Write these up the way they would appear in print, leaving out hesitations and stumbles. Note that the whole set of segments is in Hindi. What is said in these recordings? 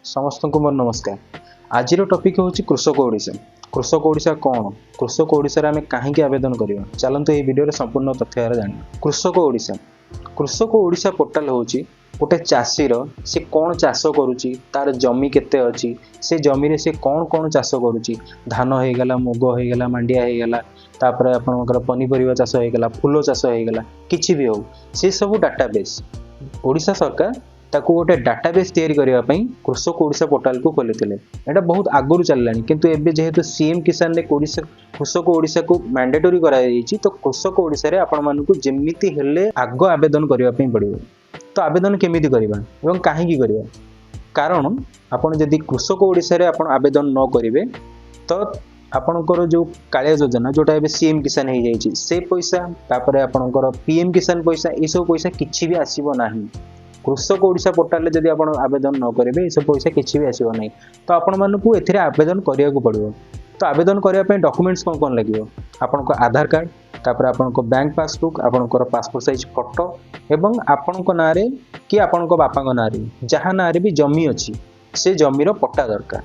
समस्त को मोर नमस्कार। आज टॉपिक हूँ कृषक ओडिशा। कृषक ओडिशा कौन, कृषक ओडिशा आम कहीं आवेदन करवा, चलते ये वीडियो संपूर्ण तथ्य जाना। कृषक ओडिशा पोर्टाल हूँ गोटे चाषीर से कौन चाष करुच्ची, तार जमी केते अच्छी, से जमी रे से कौन कौन चाष करुच्ची, धान होगला, मुग होगला, मांडिया होगला, तापर आपंकर पनीपरिया चाष होगला, फूल चाष होगला, किसी भी हो से सब डाटाबेस ओडिशा सरकार ताकू गोटे डाटाबेस तैयारी करने कृषक ओडिशा पोर्टाल को खोली। यहाँ बहुत आगुरी चललानी, किंतु एबे जेहेतु सीएम किसान ने कृषक ओडिशा को मैंडेटरी कराई, तो कृषक ओडिशा रे आपण मानकु जेमिति हेले आग आवेदन करने पड़ो। तो आवेदन केमिति करबा एवं काहेकि करबा, कारण आपण जदि कृषक ओडिशा रे आपण आवेदन न करिवे तो आपणकर जो कालिया योजना जोटा एबे सीएम किसान हो जाइए से पैसा, तापर आपणकर पीएम किसान पैसा, ये सब पैसा किछि भी आसीबो नाही। कृषक ओडिशा पोर्टाल जदि आप आवेदन न करेंगे ये सब पैसा किसी भी आसो ना, तो आपण मानकु एथिरे आवेदन करिया को पड़ो। तो आवेदन करने डॉक्यूमेंट्स कौन कौन लगे, आपन आधार कार्ड, तापर आपन बैंक पासबुक, आपनकर पासपोर्ट साइज फोटो एवं आपण ना कि आपण बापा ना जहाँ ना भी जमी अच्छी से जमीर पट्टा दरकार।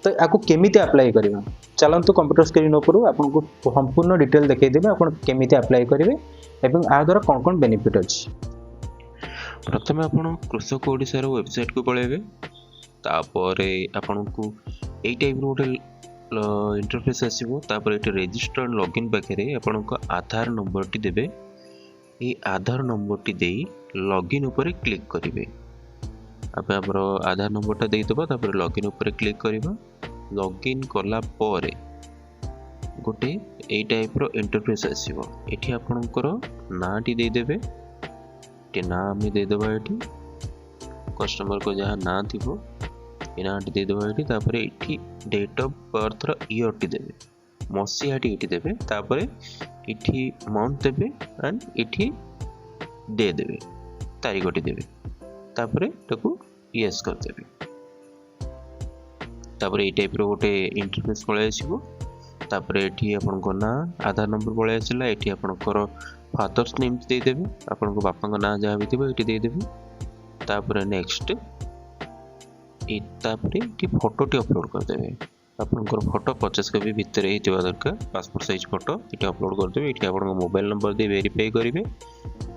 तो आपको केमिति अप्लाई करबा, चलतु कंप्यूटर स्क्रीन ऊपर आपको संपूर्ण डिटेल देखदेवे आप केमिति अप्लाई करेंगे एवं आ द्वारा कौन कौन बेनिफिट अच्छी। प्रथम आपण कृषक ओडिशार वेबसाइट को पळेबे, तापर आपन को एई टाइप रो गोटे इंटरफेस आसीबो। तापर एटी रजिस्टर्ड लॉगिन पाखे आपन को आधार नंबर टी देबे, ए आधार नंबर टी देई लॉगिन ऊपर क्लिक करिवे। आपे हमर आधार नंबर टा देई दबा, तापर लॉगिन ऊपर क्लिक करबा। लॉगिन कला परे गोटे एई टाइप रो इंटरफेस आसीबो। एठी आपनकर नाम टी देई देबे, ना आम देदेबा ये कस्टमर को जहाँ ना थी ये ना देदेबा ये डेट ऑफ बर्थ ईयर टी देवे, मसीहा टी देवे, तापर ये मंथ देवे एंड ये डे देवे, तारीख टी देवे, तापर ताकू यस कर देवे। तापर ये टाइप रो गोटे इंटरफेस पळे आसीबो। तापर ये आपनको ना आधार नंबर पळे आसिला, ये आपनकर फादर्स नेम दे देबे, आपन को बापा का नाम जहाँ भी थी ये दे देबे। तापर नेक्स्ट तापर ये फोटो टी अपलोड कर देबे। आपनकर फोटो 50 कॉपी भितर ही थिबा दरकार, पासपोर्ट साइज फोटो ये अपलोड कर देबे। ये आपन मोबाइल नंबर दे वेरीफाई करिवे,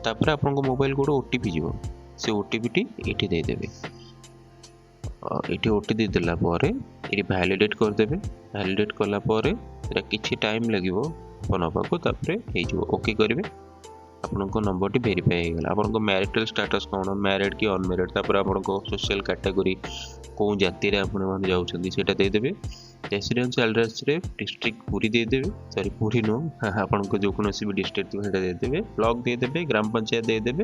तापर आपन को मोबाइल को ओटीपी जीवो, से ओटीपी टी एठी दे देबे। एठी ओटीपी देला पारे ये वैलिडेट कर देबे। वैलिडेट कला पारे एटा किछि टाइम लागिवो फोन हबाको, तापर हे जो ओके करिवे। आपनको नंबर टी वेरीफाई हो गला। आपनको मैरिटल स्टेटस कौन, मैरिड कि अनमैरिड, तापर आपनको सोशल कैटेगरी को जाति रे आपण मान जाउछंदी सेटा दे देबे। रेसिडेंशियल एड्रेस रे डिस्ट्रिक्ट पूरी दे देबे, सॉरी पूरी नो आपनको जो कोनोसी भी डिस्ट्रिक्ट सेटा दे देबे, ब्लॉक दे देबे, ग्राम पंचायत दे देबे,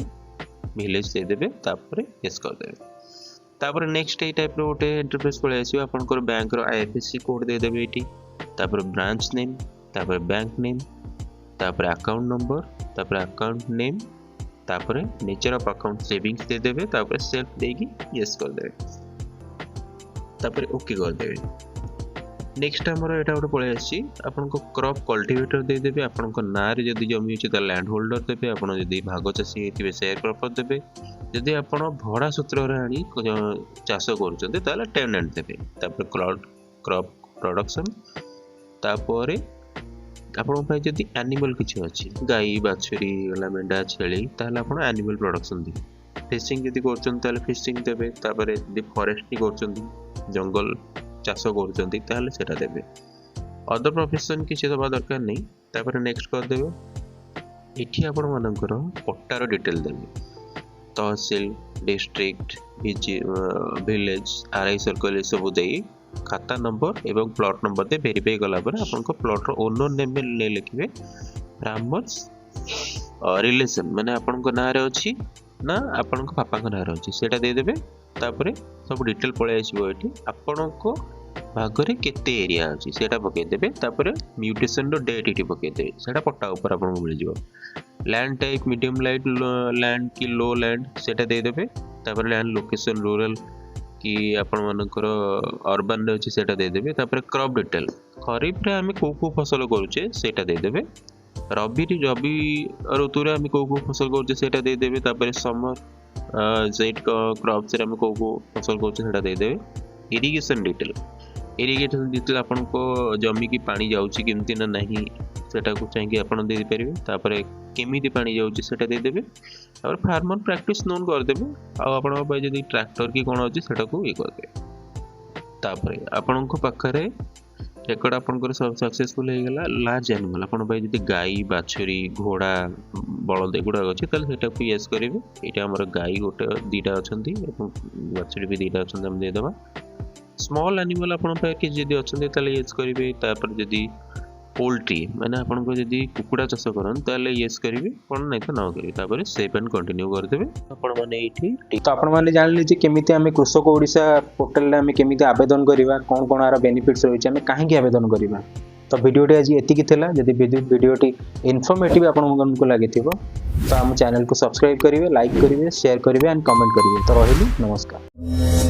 विलेज दे देबे, तापर यस कर देबे। तापर नेक्स्ट ए टाइप रो गोटे इंटरफेस पळे आसीबो। आपनकर बैंक रो आईएफएससी कोड दे देबे एटी, तापर ब्रांच नेम, तापर बैंक नेम, तापर अकाउंट नंबर, तापर अकाउंट नेम, तापर नेचर ऑफ अकाउंट सेविंग्स दे देबे, तापर सेल्फ देगी यस कर देबे, तापर ओके कर देबे। नेक्स्ट हमर एटा गोटे पळे आसी, आपन को क्रॉप कल्टीवेटर दे देबे। आपन को ना रे जदी जमी अछि त लैंड होल्डर देबे, आपन जदी भाग चासी हेतिबे शेयर क्रॉपर देबे, जदी आपन भड़ा सूत्र रे आनी चाष करूछन्ते ताले टेनेंट देबे। तापर क्रॉप प्रोडक्शन, तापर आपन जदि एनिमल किछि अछि, गाई बाछुरी गला, मेंढा छेली, ताले आपन एनिमल प्रोडक्शन देबे। फिशिंग जदि करछन ताले फिशिंग देबे, तापर जदि फॉरेस्ट्री करछन, जंगल चाष करछन ताले सेटा देबे। अदर प्रोफेशन किछि दबा दरकार नै, तापर नेक्स्ट कर देबे। एठी आपन मानकर पट्टार डिटेल देबे, तहसील, डिस्ट्रिक्ट, विलेज, आरआई सर्कल सब देई खाता नंबर एवं प्लॉट नंबर दे वेरीफाई कला पर आपनको प्लॉट रो ओनर नेम में लिखिबे। फार्मर्स रिलेशन माने आपनको ना रे अछि ना आपनको पापा का नाम अछि सेटा दे देबे। तापर सब डिटेल पळे आसीबो एठी, आपनको भागरे केते एरिया अछि सेटा पके देबे। तापर म्यूटेशन रो डेट एठी पके देबे, सेटा पट्टा ऊपर आपनको मिल जिवो। Land type medium light land की लो लैंड सेटा दे देबे। तापर लैंड लोकेशन रूरल कि आपण मानकर अर्बन रे अछि सेटा दे देबे। तापर क्रॉप डिटेल, खरीफ रे हम को फसल करूचे सेटा दे देबे। रबी ऋतु रे हम को फसल करूचे सेटा दे देबे। तापर समर जेट क्रॉप से हम को फसल करूचे सेटा दे देबे। इरिगेशन डिटेल आपनको जमी की पानी जाऊँगी केमती ना नहीं सेटा को चाहिए आप देपारे तापर केमी पानी जाऊँगी सेटा देदेवे तापर फार्मर प्रैक्टिस नोन करदेवे आप जब ट्रैक्टर की कौन अच्छे सेटा को ये करदे तापर आपण पाखे रेकर्ड आपंकर सब सक्सेसफुल हो गला लार्ज एनिमल आपण भाई जदि गाई बाछुरी घोड़ा बलद एगुड़ा अच्छे सेटा को येस करेंगे ये आम गाई गोटे दीटा अच्छा बाछुरी भी दीटा अच्छा आम देदेबा स्मॉल एनिमल आपण जदि अच्छा येस करेंगे तापर जदि पोल्ट्री मैंने आपको जदि कुकुड़ा चाष करन येस करेंगे कौन नहीं तो ना करेंगे सेव एंड कंटिन्यू करदेवे आपण मैंने ये तो आपण मैंने जानले जे केमिति आमे कृषक ओडिशा पोर्टल रे आमे केमिति आवेदन करिवा कोन कोन आर बेनिफिट्स रही आमे काहे आवेदन करिवा तो वीडियोटी आज एतिकी थिला जदि वीडियोटी इन्फॉर्मेटिव आपनको लागिथिबो तो आम चैनल को सब्सक्राइब करेंगे लाइक करेंगे शेयर करेंगे एंड कमेंट करेंगे तो रही नमस्कार।